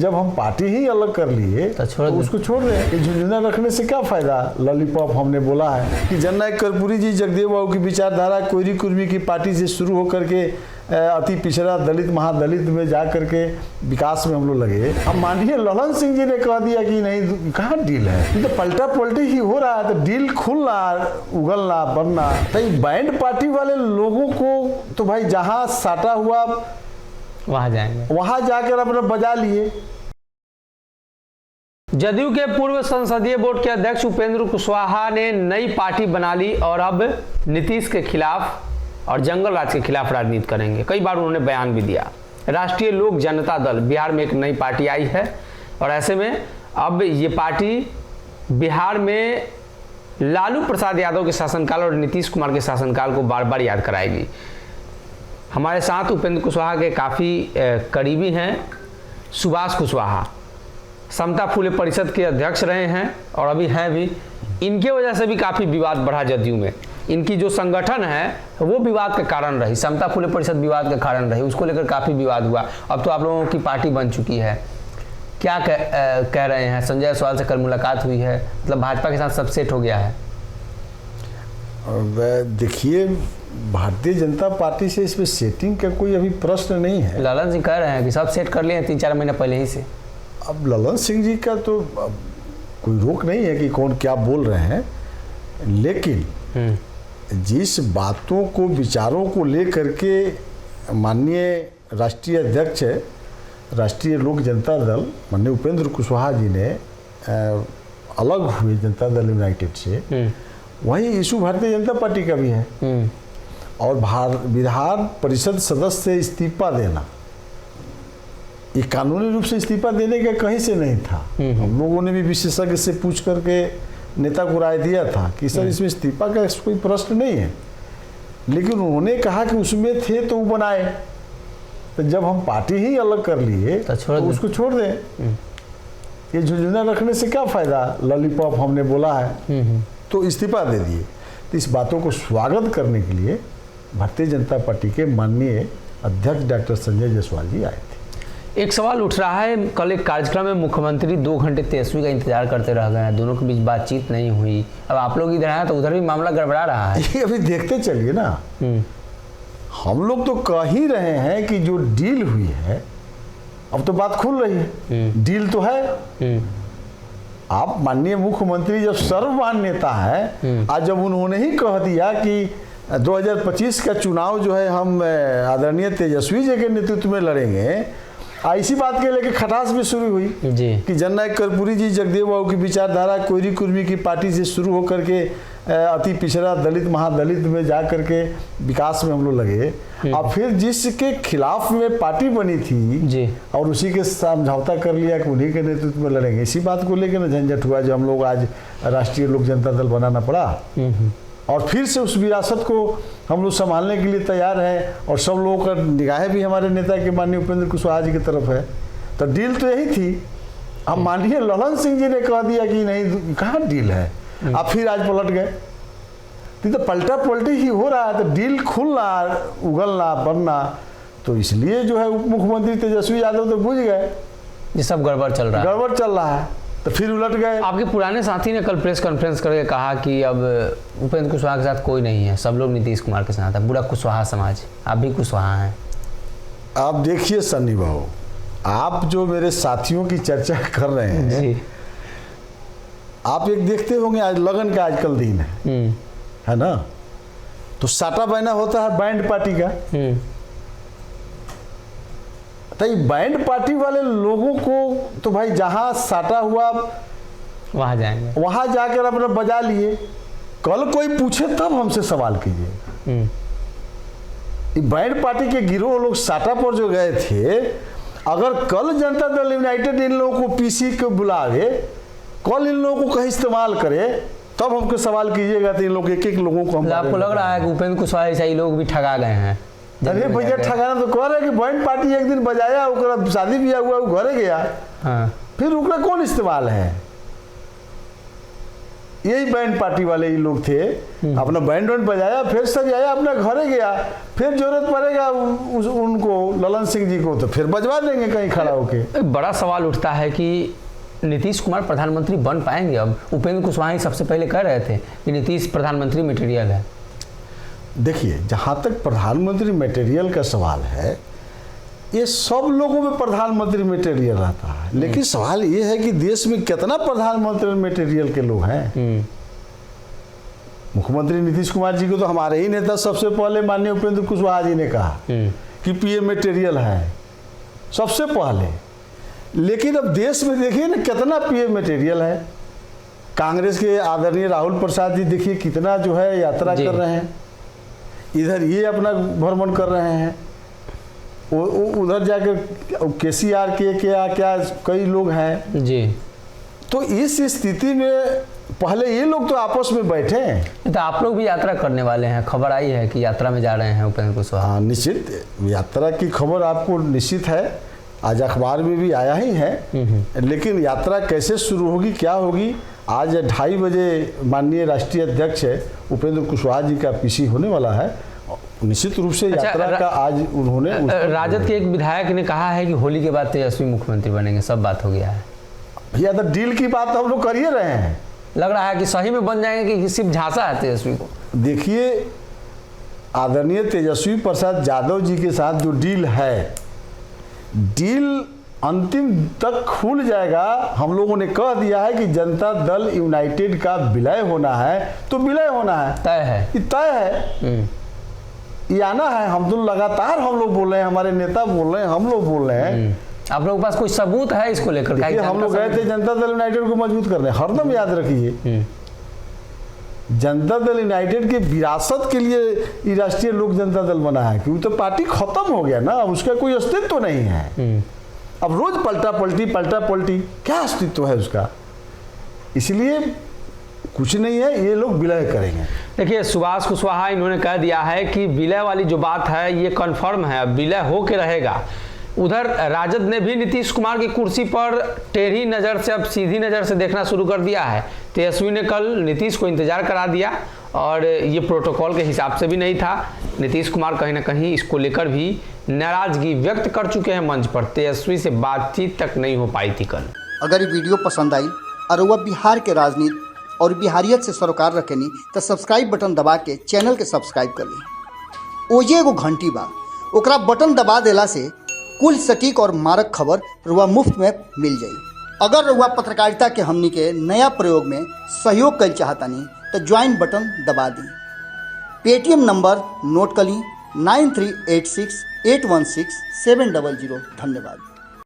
जब हम पार्टी ही अलग कर लिए तो उसको छोड़ दें। झुंझुना रखने से क्या फायदा। लॉलीपॉप हमने बोला है कि जननायक कर्पूरी जी जगदेव बाबू की विचारधारा कोयरी कुर्मी की पार्टी से शुरू होकर के अति पिछड़ा दलित महादलित में जा करके विकास में हम लोग लगे। अब माननीय ललन सिंह जी ने कह दिया कि नहीं, कहाँ डील है, तो पलटा पलटी ही हो रहा है। तो डील खुलना उगलना बनना, तो बैंड पार्टी वाले लोगों को तो भाई जहाँ साटा हुआ वहां जाएंगे, वहां जाकर अपना बजा लिए। जदयू के पूर्व संसदीय बोर्ड के अध्यक्ष उपेंद्र कुशवाहा ने नई पार्टी बना ली और अब नीतीश के खिलाफ और जंगल राज के खिलाफ राजनीति करेंगे। कई बार उन्होंने बयान भी दिया। राष्ट्रीय लोक जनता दल बिहार में एक नई पार्टी आई है और ऐसे में अब ये पार्टी बिहार में लालू प्रसाद यादव के शासनकाल और नीतीश कुमार के शासनकाल को बार बार याद कराएगी। हमारे साथ उपेंद्र कुशवाहा के काफ़ी करीबी हैं सुभाष कुशवाहा, समता फूले परिषद के अध्यक्ष रहे हैं और अभी हैं भी। इनके वजह से भी काफ़ी विवाद बढ़ा जदयू में। इनकी जो संगठन है वो विवाद का कारण रही, समता फूले परिषद विवाद का कारण रही, उसको लेकर काफ़ी विवाद हुआ। अब तो आप लोगों की पार्टी बन चुकी है, क्या कह रहे हैं? संजय जायसवाल से कल मुलाकात हुई है, मतलब भाजपा के साथ सब सेट हो गया है? देखिए, भारतीय जनता पार्टी से इसमें सेटिंग का कोई अभी प्रश्न नहीं है। ललन सिंह कह रहे हैं कि सब सेट कर लिए हैं 3-4 महीने पहले ही से। अब ललन सिंह जी का तो कोई रोक नहीं है कि कौन क्या बोल रहे हैं, लेकिन जिस बातों को विचारों को लेकर के माननीय राष्ट्रीय अध्यक्ष राष्ट्रीय लोक जनता दल माननीय उपेंद्र कुशवाहा जी ने अलग हुए जनता दल यूनाइटेड से, वही इशू भारतीय जनता पार्टी का भी है। और विधान परिषद सदस्य से इस्तीफा देना, ये कानूनी रूप से इस्तीफा देने का कहीं से नहीं था। हम लोगों ने भी विशेषज्ञ से पूछ करके नेता को राय दिया था कि सर इसमें इस्तीफा का कोई प्रश्न नहीं है, लेकिन उन्होंने कहा कि उसमें थे तो वो बनाए। तो जब हम पार्टी ही अलग कर लिए तो उसको छोड़ दें। ये झुंझुना रखने से क्या फायदा। लॉलीपॉप हमने बोला है तो इस्तीफा दे दिए। तो इस बातों को स्वागत करने के लिए भारतीय जनता पार्टी के माननीय अध्यक्ष डॉक्टर संजय जायसवाल जी आए थे। एक सवाल उठ रहा है, कल एक कार्यक्रम में मुख्यमंत्री 2 घंटे तेजस्वी का इंतजार करते रह गए हैं, दोनों के बीच बातचीत नहीं हुई। अब आप लोग इधर आए तो उधर भी मामला गड़बड़ा रहा है। ये अभी देखते चलिए ना। हम लोग तो कह ही रहे हैं कि जो डील हुई है अब तो बात खुल रही है। डील तो है। आप माननीय मुख्यमंत्री जब सर्वमान्य नेता है, आज जब उन्होंने ही कह दिया कि 2025 का चुनाव जो है हम आदरणीय तेजस्वी जी के नेतृत्व में लड़ेंगे, इसी बात के लेके खटास भी शुरू हुई जी कि जननायक कर्पूरी जी जगदेव बाबू की विचारधारा कोयरी कुर्मी की पार्टी से शुरू होकर के अति पिछड़ा दलित महादलित में जा करके विकास में हम लोग लगे। अब फिर जिसके खिलाफ में पार्टी बनी थी जी, और उसी के समझौता कर लिया कि उन्हीं के नेतृत्व में लड़ेंगे। इसी बात को लेकर ना झंझट हुआ जो हम लोग आज राष्ट्रीय लोक जनता दल बनाना पड़ा। और फिर से उस विरासत को हम लोग संभालने के लिए तैयार हैं और सब लोगों का निगाहें भी हमारे नेता के माननीय उपेंद्र कुशवाहा जी की तरफ है। तो डील तो यही थी। अब माननीय ललन सिंह जी ने कह दिया कि नहीं, कहाँ डील है, अब फिर आज पलट गए। तो पलटा पलटी ही हो रहा है। तो डील खुलना उगलना बनना, तो इसलिए जो है उप मुख्यमंत्री तेजस्वी यादव तो बुझ गए ये सब गड़बड़ चल रहा है, तो फिर उलट गए। आपके पुराने साथी ने कल प्रेस कॉन्फ्रेंस करके कहा कि अब उपेंद्र कुशवाहा के साथ कोई नहीं है, सब लोग नीतीश कुमार के साथ है, पूरा कुशवाहा समाज। आप भी कुशवाहा हैं। आप देखिए सन्नी बाबू, आप जो मेरे साथियों की चर्चा कर रहे हैं जी, आप एक देखते होंगे आज लगन का आजकल दिन है ना, तो साटा बहना होता है बैंड पार्टी का। तो ये बैंड पार्टी वाले लोगों को तो भाई जहां साटा हुआ वहां जाएंगे, वहां जाकर अपना बजा लिए। कल कोई पूछे तब हमसे सवाल कीजिए। ये बैंड पार्टी के गिरोह लोग साटा पर जो गए थे, अगर कल जनता दल यूनाइटेड इन लोगों को पीसी को बुलावे, कल इन लोगों को कहीं इस्तेमाल करे, तब हमको सवाल कीजिएगा। तो इन लोग एक लोगों को आपको लग रहा है कि उपेंद्र कुशवाहा ऐसा ही लोग भी ठगा गए हैं? अरे भैया, ठगाना तो कह रहे कि बैंड पार्टी एक दिन बजाया, ओकरा शादी ब्याह हुआ, वो घरे गया, फिर ओकरा कौन इस्तेमाल है? यही बैंड पार्टी वाले ही लोग थे। अपना बैंड वैंड बजाया, फिर सब आया, अपना घरे गया, फिर जरूरत पड़ेगा उनको ललन सिंह जी को तो फिर बजवा देंगे कहीं खड़ा होके। एक बड़ा सवाल उठता है कि नीतीश कुमार प्रधानमंत्री बन पाएंगे। अब उपेंद्र कुशवाहा ही सबसे पहले कह रहे थे कि नीतीश प्रधानमंत्री मटेरियल है। देखिए, जहाँ तक प्रधानमंत्री मटेरियल का सवाल है, ये सब लोगों में प्रधानमंत्री मटेरियल रहता है, लेकिन सवाल ये है कि देश में कितना प्रधानमंत्री मटेरियल के लोग हैं। मुख्यमंत्री नीतीश कुमार जी को तो हमारे ही नेता सबसे पहले माननीय उपेंद्र कुशवाहा जी ने कहा कि पीएम मटेरियल है सबसे पहले। लेकिन अब देश में देखिए ना कितना पीएम मटेरियल है। कांग्रेस के आदरणीय राहुल प्रसाद जी देखिए कितना जो है यात्रा कर रहे हैं, इधर ये अपना भ्रमण कर रहे हैं, उधर जाकर केसीआर के क्या कई लोग हैं जी। तो इस स्थिति में पहले ये लोग तो आपस में बैठे हैं। तो आप लोग भी यात्रा करने वाले हैं, खबर आई है कि यात्रा में जा रहे हैं उपेंद्र कुशवाहा। हाँ, निश्चित यात्रा की खबर आपको निश्चित है, आज अखबार में भी आया ही है। लेकिन यात्रा कैसे शुरू होगी, क्या होगी, आज 2:30 बजे माननीय राष्ट्रीय अध्यक्ष उपेंद्र कुशवाहा जी का पीसी होने वाला है। निश्चित रूप से यात्रा का आज उन्होंने राजद के एक विधायक ने कहा है कि होली के बाद तेजस्वी मुख्यमंत्री बनेंगे, सब बात हो गया है। भैया तो डील की बात हम लोग कर ही रहे हैं। लग रहा है कि सही में बन जाएंगे कि सिर्फ झांसा है तेजस्वी को। देखिए, आदरणीय तेजस्वी प्रसाद यादव जी के साथ जो डील है, डील अंतिम तक खुल जाएगा। हम लोगों ने कह दिया है कि जनता दल यूनाइटेड का विलय होना है तो विलय होना है, तय है, तय है, ये आना है। हम तो लगातार हम लोग बोल रहे हैं, हमारे नेता बोल रहे हैं, हम लोग बोल रहे हैं। आप लोगों के पास कोई सबूत है इसको लेकर? हम लोग गए थे जनता दल यूनाइटेड को मजबूत करने। हरदम याद रखिए, जनता दल यूनाइटेड के विरासत के लिए ये राष्ट्रीय लोक जनता दल बना है, क्योंकि तो पार्टी खत्म हो गया ना, उसका कोई अस्तित्व तो नहीं है। अब रोज पलटा पलटी क्या अस्तित्व है उसका? इसलिए कुछ नहीं है, ये लोग विलय करेंगे। देखिए, सुभाष कुशवाहा इन्होंने कह दिया है कि विलय वाली जो बात है ये कन्फर्म है, अब विलय हो के रहेगा। उधर राजद ने भी नीतीश कुमार की कुर्सी पर टेढ़ी नज़र से अब सीधी नज़र से देखना शुरू कर दिया है। तेजस्वी ने कल नीतीश को इंतजार करा दिया और ये प्रोटोकॉल के हिसाब से भी नहीं था। नीतीश कुमार कहीं ना कहीं इसको लेकर भी नाराजगी व्यक्त कर चुके हैं मंच पर। तेजस्वी से बातचीत तक नहीं हो पाई थी कल। अगर ये वीडियो पसंद आई और वह बिहार के राजनीति और बिहारियत से सरोकार रखेनी तो सब्सक्राइब बटन दबा के चैनल के सब्सक्राइब कर ली। ओजे एगो घंटी बा, ओकरा बटन दबा देला से कुल सटीक और मारक खबर रुआ मुफ्त में मिल जाई। अगर रुआ पत्रकारिता के हमनी के नया प्रयोग में सहयोग कर चाहतानी तो ज्वाइन बटन दबा दी। पेटीएम नंबर नोट कर ली 9386816700। धन्यवाद।